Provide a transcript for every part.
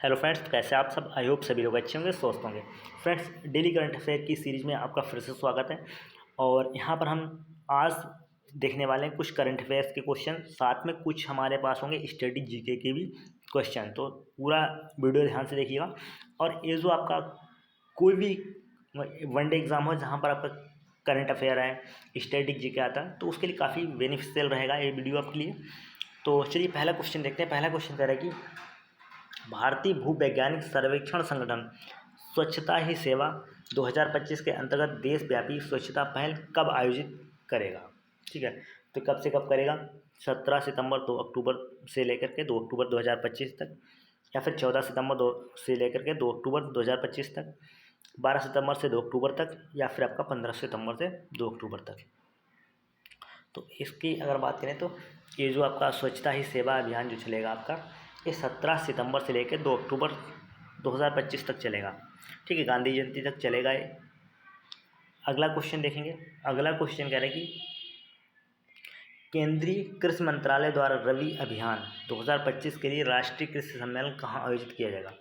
Hello friends, कैसे आप सब। आई होप सभी लोग अच्छे होंगे, स्वस्थ होंगे। फ्रेंड्स, डेली करंट अफेयर की सीरीज़ में आपका फिर से स्वागत है। और यहाँ पर हम आज देखने वाले हैं कुछ करंट अफेयर्स के क्वेश्चन, साथ में कुछ हमारे पास होंगे स्टडी जीके के भी क्वेश्चन। तो पूरा वीडियो ध्यान से देखिएगा। और ये जो आपका कोई भी वनडे एग्ज़ाम हो जहाँ पर आपका करंट अफेयर है, स्टैटिक जीके आता है, तो उसके लिए काफ़ी बेनिफिशियल रहेगा ये वीडियो आपके लिए। तो चलिए पहला क्वेश्चन देखते हैं। पहला क्वेश्चन कह रहा है कि भारतीय भूवैज्ञानिक सर्वेक्षण संगठन स्वच्छता ही सेवा 2025 के अंतर्गत देशव्यापी स्वच्छता पहल कब आयोजित करेगा। ठीक है, तो कब से कब करेगा। 17 सितंबर 2 अक्टूबर से लेकर के 2 अक्टूबर 2025 तक, या फिर 14 सितंबर 2 से लेकर के 2 अक्टूबर 2025 तक, 12 सितंबर से 2 अक्टूबर तक, या फिर आपका 15 सितंबर से 2 अक्टूबर तक। तो इसकी अगर बात करें तो ये जो आपका स्वच्छता ही सेवा अभियान जो चलेगा आपका, ये 17 सितंबर से लेकर 2 अक्टूबर 2025 तक चलेगा। ठीक है, गांधी जयंती तक चलेगा ये। अगला क्वेश्चन देखेंगे। अगला क्वेश्चन कह रहा है कि केंद्रीय कृषि मंत्रालय द्वारा रबी अभियान 2025 के लिए राष्ट्रीय कृषि सम्मेलन कहाँ आयोजित किया जाएगा।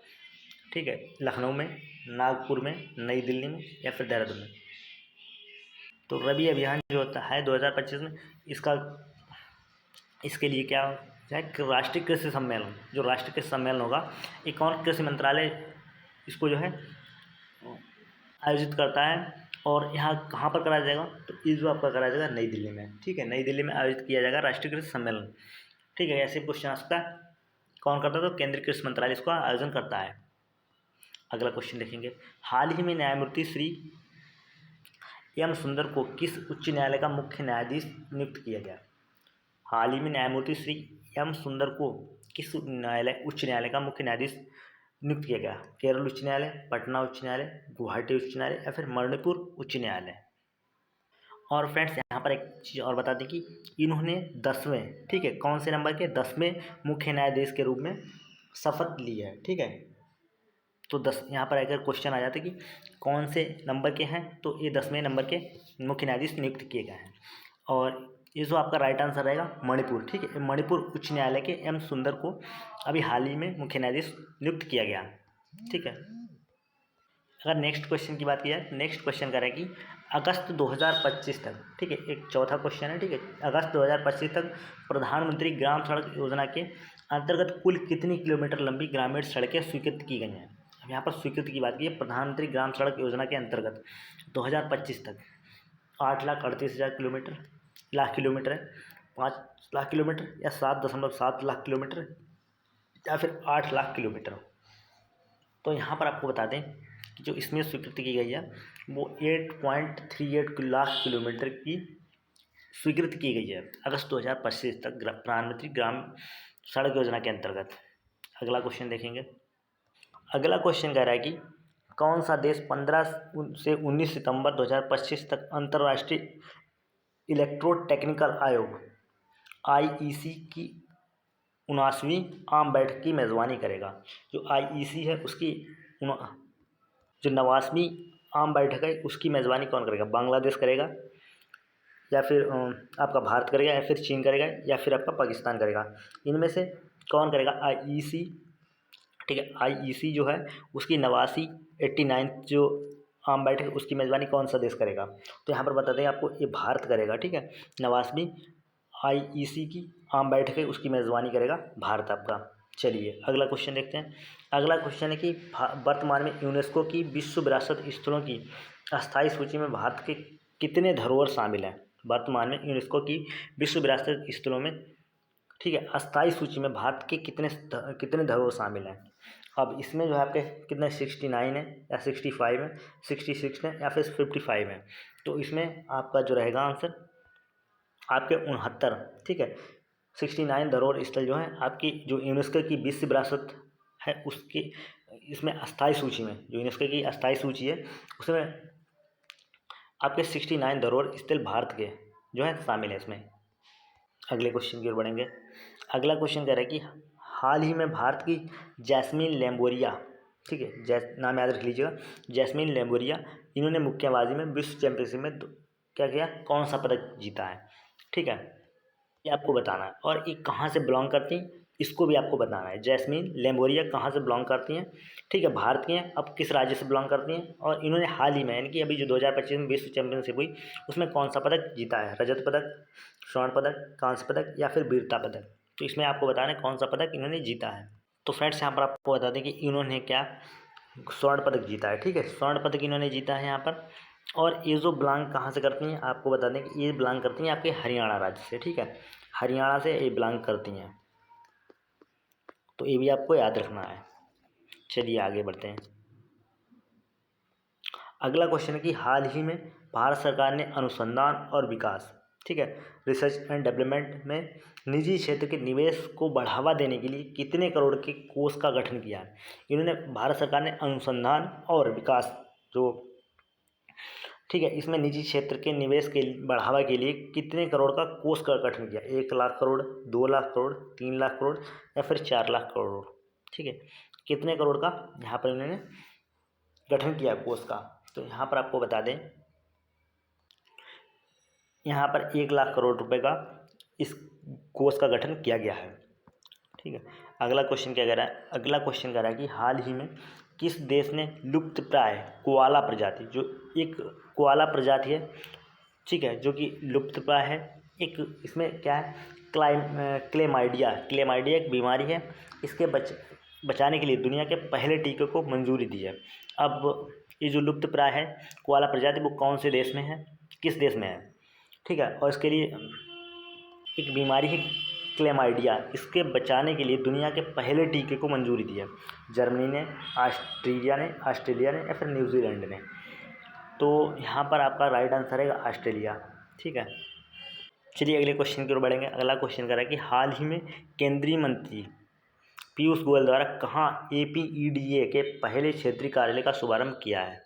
ठीक है, लखनऊ में, नागपुर में, नई दिल्ली में, या फिर देहरादून में। तो रबी अभियान जो होता है 2025 में, इसके लिए क्या है कि राष्ट्रीय कृषि सम्मेलन, जो राष्ट्रीय कृषि सम्मेलन होगा, ये कौन कृषि मंत्रालय इसको जो है आयोजित करता है। और यहाँ कहाँ पर कराया जाएगा, तो ये जो आपका कराया जाएगा नई दिल्ली में। ठीक है, नई दिल्ली में आयोजित किया जाएगा राष्ट्रीय कृषि सम्मेलन। ठीक है, ऐसे क्वेश्चन आ सकता है। कौन करता है, तो केंद्रीय कृषि मंत्रालय इसका आयोजन करता है। अगला क्वेश्चन देखेंगे। हाल ही में न्यायमूर्ति श्री एम सुंदर को किस उच्च न्यायालय का मुख्य न्यायाधीश नियुक्त किया गया। हाल ही में न्यायमूर्ति श्री एम सुंदर को किस उच्च न्यायालय का मुख्य न्यायाधीश नियुक्त किया गया। केरल उच्च न्यायालय, पटना उच्च न्यायालय, गुवाहाटी उच्च न्यायालय, या फिर मणिपुर उच्च न्यायालय। और फ्रेंड्स, यहाँ पर एक चीज़ और बता दें कि इन्होंने 10वें, ठीक है, कौन से नंबर के 10वें मुख्य न्यायाधीश के रूप में शपथ ली है। ठीक है, तो 10 यहाँ पर अगर क्वेश्चन आ जाता है कि कौन से नंबर के हैं, तो ये 10वें नंबर के मुख्य न्यायाधीश नियुक्त किए गए हैं। और ये जो आपका राइट आंसर रहेगा मणिपुर। ठीक है, मणिपुर उच्च न्यायालय के एम सुंदर को अभी हाल ही में मुख्य न्यायाधीश नियुक्त किया गया। ठीक है, अगर नेक्स्ट क्वेश्चन की बात की जाए, नेक्स्ट क्वेश्चन कर रहा है कि अगस्त 2025 तक, ठीक है, एक चौथा क्वेश्चन है। ठीक है, अगस्त 2025 तक प्रधानमंत्री ग्राम सड़क योजना के अंतर्गत कुल कितनी किलोमीटर लंबी ग्रामीण सड़कें स्वीकृत की गई हैं। अब यहाँ पर स्वीकृत की बात की है, प्रधानमंत्री ग्राम सड़क योजना के अंतर्गत 2025 तक 8,38,000 किलोमीटर, लाख किलोमीटर है, 5 लाख किलोमीटर, या 7.7 लाख किलोमीटर, या फिर 8 लाख किलोमीटर। तो यहाँ पर आपको बता दें कि जो इसमें स्वीकृति की गई है वो 8.38 लाख किलोमीटर की स्वीकृति की गई है अगस्त 2025 तक प्रधानमंत्री ग्राम सड़क योजना के अंतर्गत। अगला क्वेश्चन देखेंगे। अगला क्वेश्चन कह रहा है कि कौन सा देश 15 से 19 सितंबर 2025 तक अंतर्राष्ट्रीय इलेक्ट्रोटेक्निकल आयोग IEC की 79वीं आम बैठक की मेज़बानी करेगा। जो IEC है उसकी जो 89वीं आम बैठक है उसकी मेज़बानी कौन करेगा। बांग्लादेश करेगा, या फिर आपका भारत करेगा, या फिर चीन करेगा, या फिर आपका पाकिस्तान करेगा। इनमें से कौन करेगा IEC। ठीक है, IEC जो है उसकी 89 जो आम बैठक उसकी मेज़बानी कौन सा देश करेगा। तो यहाँ पर बता दें आपको, ये भारत करेगा। ठीक है, 89वीं IEC की आम बैठक है उसकी मेज़बानी करेगा भारत आपका। चलिए अगला क्वेश्चन देखते हैं। अगला क्वेश्चन है कि वर्तमान में यूनेस्को की विश्व विरासत स्थलों की अस्थायी सूची में भारत के कितने धरोहर शामिल हैं। वर्तमान में यूनेस्को की विश्व विरासत स्थलों में, ठीक है, अस्थायी सूची में भारत के कितने धरोहर शामिल हैं। अब इसमें जो है आपके कितने 69 है, या 65 है, 66 है, या फिर 55 है। तो इसमें आपका जो रहेगा आंसर आपके 69। ठीक है, 69 धरोहर स्थल जो है आपकी जो यूनेस्को की विश्व विरासत है उसके इसमें अस्थायी सूची में, जो यूनेस्को की अस्थायी सूची है उसमें आपके 69 धरोहर स्थल भारत के जो है शामिल है इसमें। अगले क्वेश्चन की ओर बढ़ेंगे। अगला क्वेश्चन कह रहा है कि हाल ही में भारत की जैस्मीन लैम्बोरिया, ठीक है, नाम याद रख लीजिएगा, जैस्मीन लैम्बोरिया, इन्होंने मुक्केबाजी में विश्व चैंपियनशिप में क्या किया, कौन सा पदक जीता है। ठीक है, ये आपको बताना है। और ये कहाँ से बिलोंग करती हैं, इसको भी आपको बताना है। जैस्मीन लेम्बोरिया कहाँ से बिलोंग करती हैं, ठीक है, भारत की हैं, अब किस राज्य से बिलोंग करती हैं, और इन्होंने हाल ही में यानी कि अभी जो 2025 में विश्व चैंपियनशिप हुई उसमें कौन सा पदक जीता है, रजत पदक, स्वर्ण पदक, कांस्य पदक या फिर वीरता पदक। तो इसमें आपको बताना है कौन सा पदक इन्होंने जीता है। तो फ्रेंड्स यहाँ पर आपको बता दें कि इन्होंने क्या स्वर्ण पदक जीता है, ठीक है, स्वर्ण पदक इन्होंने जीता है यहाँ पर। और ये जो बिलोंग कहाँ से करती हैं, आपको बता दें कि ये बिलोंग करती हैं आपके हरियाणा राज्य से, ठीक है, हरियाणा से ये बिलोंग करती हैं, तो ये भी आपको याद रखना है। चलिए आगे बढ़ते हैं। अगला क्वेश्चन है कि हाल ही में भारत सरकार ने अनुसंधान और विकास, ठीक है, रिसर्च एंड डेवलपमेंट में निजी क्षेत्र के निवेश को बढ़ावा देने के लिए कितने करोड़ के कोष का गठन किया है। इन्होंने भारत सरकार ने अनुसंधान और विकास जो, ठीक है, इसमें निजी क्षेत्र के निवेश के बढ़ावा के लिए कितने करोड़ का कोष का गठन किया, 1 लाख करोड़, 2 लाख करोड़, 3 लाख करोड़ या फिर 4 लाख करोड़, ठीक है, कितने करोड़ का यहाँ पर इन्होंने गठन किया कोष का। तो यहाँ पर आपको बता दें यहाँ पर 1 लाख करोड़ रुपए का इस कोष का गठन किया गया है, ठीक है। अगला क्वेश्चन क्या कह रहा है, अगला क्वेश्चन कह रहा है कि हाल ही में किस देश ने लुप्तप्राय कोआला प्रजाति, जो एक कोआला प्रजाति है, ठीक है, जो कि लुप्तप्राय है, एक इसमें क्या है क्लेमाइडिया एक बीमारी है, इसके बचाने के लिए दुनिया के पहले टीके को मंजूरी दी है। अब ये जो लुप्तप्राय है कोआला प्रजाति वो कौन से देश में है, किस देश में है, ठीक है, और इसके लिए एक बीमारी है क्लेमाइडिया, इसके बचाने के लिए दुनिया के पहले टीके को मंजूरी दी है जर्मनी ने, ऑस्ट्रेलिया ने या फिर न्यूजीलैंड ने। तो यहाँ पर आपका राइट आंसर है ऑस्ट्रेलिया, ठीक है। चलिए अगले क्वेश्चन की ओर बढ़ेंगे। अगला क्वेश्चन कर रहा है कि हाल ही में केंद्रीय मंत्री पीयूष गोयल द्वारा कहाँ APEDA के पहले क्षेत्रीय कार्यालय का शुभारंभ किया है।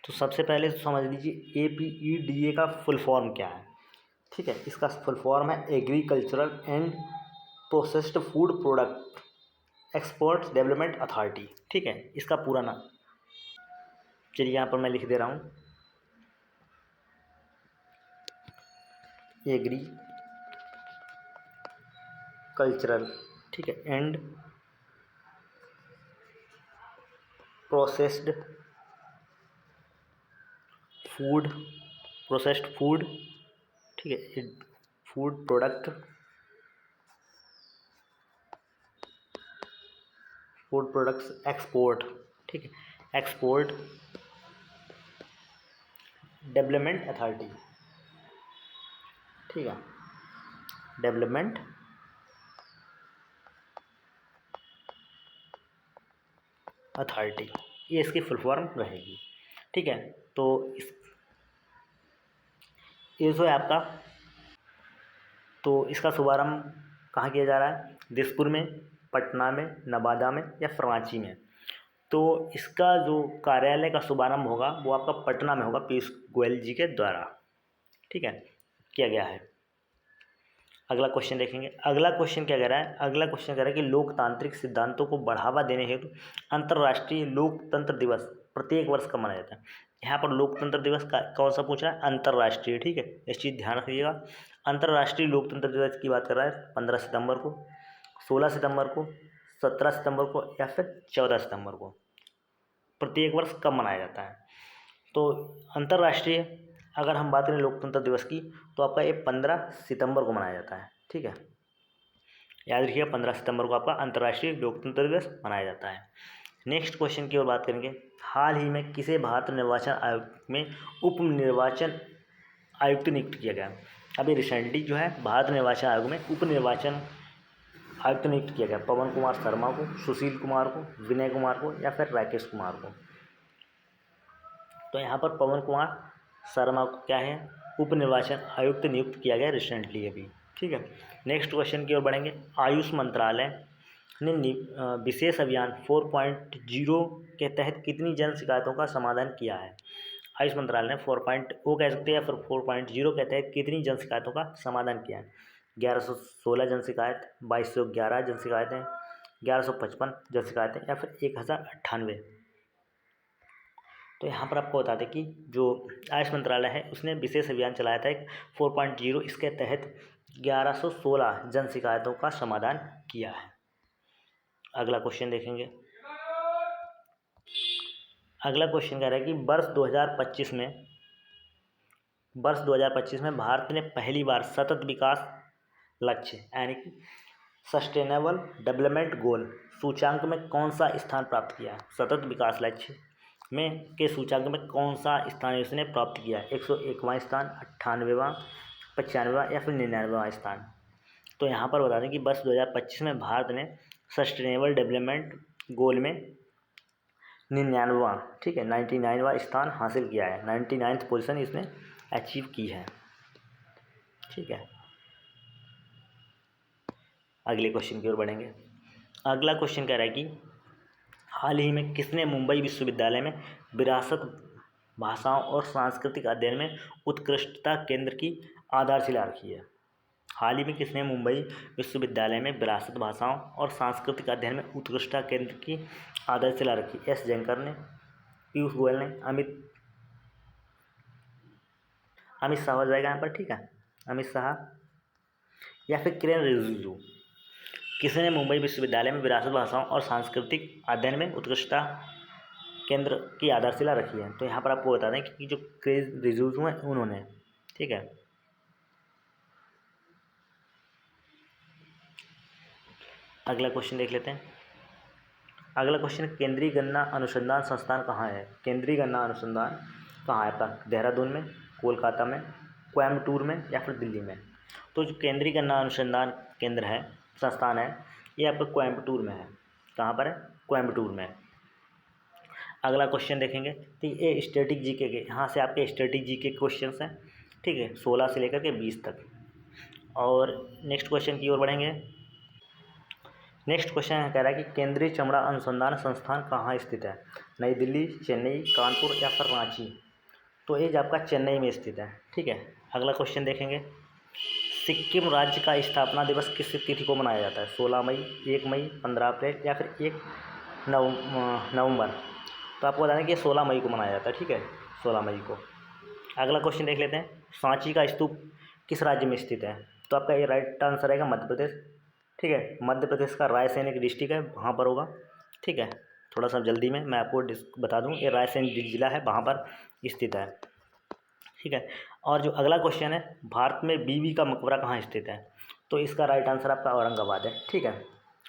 तो सबसे पहले समझ लीजिए APEDA का फुल फॉर्म क्या है, ठीक है, इसका फुल फॉर्म है agricultural and processed food product exports development authority, ठीक है, इसका पूरा नाम। चलिए यहाँ पर मैं लिख दे रहा हूँ, एग्रीकल्चरल, ठीक है, एंड प्रोसेस्ड फूड ठीक है, food product food products export, ठीक है, एक्सपोर्ट डेवलपमेंट अथॉरिटी, ठीक है, डेवलपमेंट अथॉरिटी, ये इसकी फुल फॉर्म रहेगी, ठीक है। तो ये जो है आपका, तो इसका शुभारंभ कहाँ किया जा रहा है, दिसपुर में, पटना में, नवादा में या रांची में। तो इसका जो कार्यालय का शुभारंभ होगा वो आपका पटना में होगा, पीयूष गोयल जी के द्वारा, ठीक है, किया गया है। अगला क्वेश्चन देखेंगे। अगला क्वेश्चन क्या कह रहा है, अगला क्वेश्चन कह रहा है कि लोकतांत्रिक सिद्धांतों को बढ़ावा देने हेतु अंतर्राष्ट्रीय लोकतंत्र दिवस प्रत्येक वर्ष कब मनाया जाता है। यहाँ पर लोकतंत्र दिवस का कौन सा पूछ रहा है, अंतर्राष्ट्रीय, ठीक है, इस चीज़ ध्यान रखिएगा। अंतर्राष्ट्रीय लोकतंत्र दिवस की बात कर रहा है 15 सितंबर को, 16 सितंबर को, 17 सितंबर को या फिर 14 सितंबर को, प्रत्येक वर्ष कब मनाया जाता है। तो अंतर्राष्ट्रीय अगर हम बात करें लोकतंत्र दिवस की तो आपका ये 15 सितंबर को मनाया जाता है, ठीक है, याद रखिएगा 15 सितंबर को आपका अंतर्राष्ट्रीय लोकतंत्र दिवस मनाया जाता है। नेक्स्ट क्वेश्चन की ओर बात करेंगे। हाल ही में किसे भारत निर्वाचन आयोग में उप निर्वाचन आयुक्त नियुक्त किया गया। अभी रिसेंटली जो है भारत निर्वाचन आयोग में उप निर्वाचन आयुक्त नियुक्त किया गया, पवन कुमार शर्मा को, सुशील कुमार को, विनय कुमार को या फिर राकेश कुमार को। तो यहाँ पर पवन कुमार शर्मा को क्या है उप निर्वाचन आयुक्त नियुक्त किया गया रिसेंटली अभी, ठीक है। नेक्स्ट क्वेश्चन की ओर बढ़ेंगे। आयुष मंत्रालय ने विशेष अभियान 4.0 के तहत कितनी जन शिकायतों का समाधान किया है। आयुष मंत्रालय ने 4.0 कह सकते हैं या फिर 4.0 के तहत कितनी जन शिकायतों का समाधान किया है। 1116 जन शिकायत, 2211 जन शिकायतें, 1155 जन शिकायतें या फिर 1098। तो यहाँ पर आपको बता दें कि जो आयुष मंत्रालय है उसने विशेष अभियान चलाया था एक 4.0, इसके तहत 1116 जन शिकायतों का समाधान किया है। अगला क्वेश्चन देखेंगे। अगला क्वेश्चन कह रहा है कि वर्ष 2025 में भारत ने पहली बार सतत विकास लक्ष्य यानी कि सस्टेनेबल डेवलपमेंट गोल सूचांक में कौन सा स्थान प्राप्त किया है। सतत विकास लक्ष्य में के सूचांक में कौन सा स्थान इसने प्राप्त किया है। 101वां स्थान, 98वां, 95वां या फिर 99वां स्थान। तो यहाँ पर बता दें कि वर्ष 2025 में भारत ने सस्टेनेबल डेवलपमेंट गोल में 99वां, ठीक है, 99वां स्थान हासिल किया है। 99th पोजीशन इसने अचीव की है, ठीक है। अगले क्वेश्चन की ओर बढ़ेंगे। अगला क्वेश्चन कह रहा है कि हाल ही में किसने मुंबई विश्वविद्यालय में विरासत, भाषाओं और सांस्कृतिक अध्ययन में उत्कृष्टता केंद्र की आधारशिला रखी है। हाल ही में किसने मुंबई विश्वविद्यालय में विरासत, भाषाओं और सांस्कृतिक अध्ययन में उत्कृष्टता केंद्र की आधारशिला रखी। एस जयशंकर ने, पीयूष गोयल ने, अमित शाह हो जाएगा यहाँ पर, ठीक है, अमित शाह या फिर किरेन रिजिजू। किसने मुंबई विश्वविद्यालय में विरासत, भाषाओं और सांस्कृतिक अध्ययन में उत्कृष्टता केंद्र की आधारशिला रखी है। तो यहाँ पर आपको बता दें कि जो किरेन रिजिजू हैं उन्होंने, ठीक है। अगला क्वेश्चन देख लेते हैं। अगला क्वेश्चन, केंद्रीय गन्ना अनुसंधान संस्थान कहाँ है। केंद्रीय गन्ना अनुसंधान कहाँ है आपका। देहरादून में, कोलकाता में, कोयम्बटूर में या फिर दिल्ली में। तो जो केंद्रीय गन्ना अनुसंधान केंद्र है, संस्थान है, ये आपका कोयम्बटूर में है। कहाँ पर है, कोयम्बटूर में। अगला क्वेश्चन देखेंगे तो ये स्टैटिक जीके के, यहाँ से आपके स्टैटिक जीके क्वेश्चन हैं, ठीक है, 16 से लेकर के 20 तक। और नेक्स्ट क्वेश्चन की ओर बढ़ेंगे। नेक्स्ट क्वेश्चन कह रहा है कि केंद्रीय चमड़ा अनुसंधान संस्थान कहाँ स्थित है। नई दिल्ली, चेन्नई, कानपुर या फिर रांची। तो ये आपका चेन्नई में स्थित है, ठीक है। अगला क्वेश्चन देखेंगे। सिक्किम राज्य का स्थापना दिवस किस तिथि को मनाया जाता है। 16 मई, 1 मई, 15 अप्रैल या फिर 1 नवंबर। तो आपको बता दें कि 16 मई को मनाया जाता है, ठीक है, 16 मई को। अगला क्वेश्चन देख लेते हैं। सांची का स्तूप किस राज्य में स्थित है। तो आपका ये राइट आंसर रहेगा मध्य प्रदेश, ठीक है। मध्य प्रदेश का रायसेन एक डिस्ट्रिक्ट है, वहाँ पर होगा, ठीक है। थोड़ा सा जल्दी में मैं आपको बता दूँ, ये रायसेन जिला है, वहाँ पर स्थित है, ठीक है। और जो अगला क्वेश्चन है, भारत में बीबी का मकबरा कहाँ स्थित है। तो इसका राइट आंसर आपका औरंगाबाद है, ठीक है।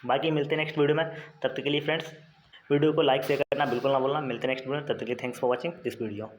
बाकी मिलते हैं नेक्स्ट वीडियो में, तब तक के लिए फ्रेंड्स वीडियो को लाइक शेयर करना बिल्कुल ना भूलना। मिलते हैं नेक्स्ट वीडियो में, तब तक के लिए thanks for watching this video.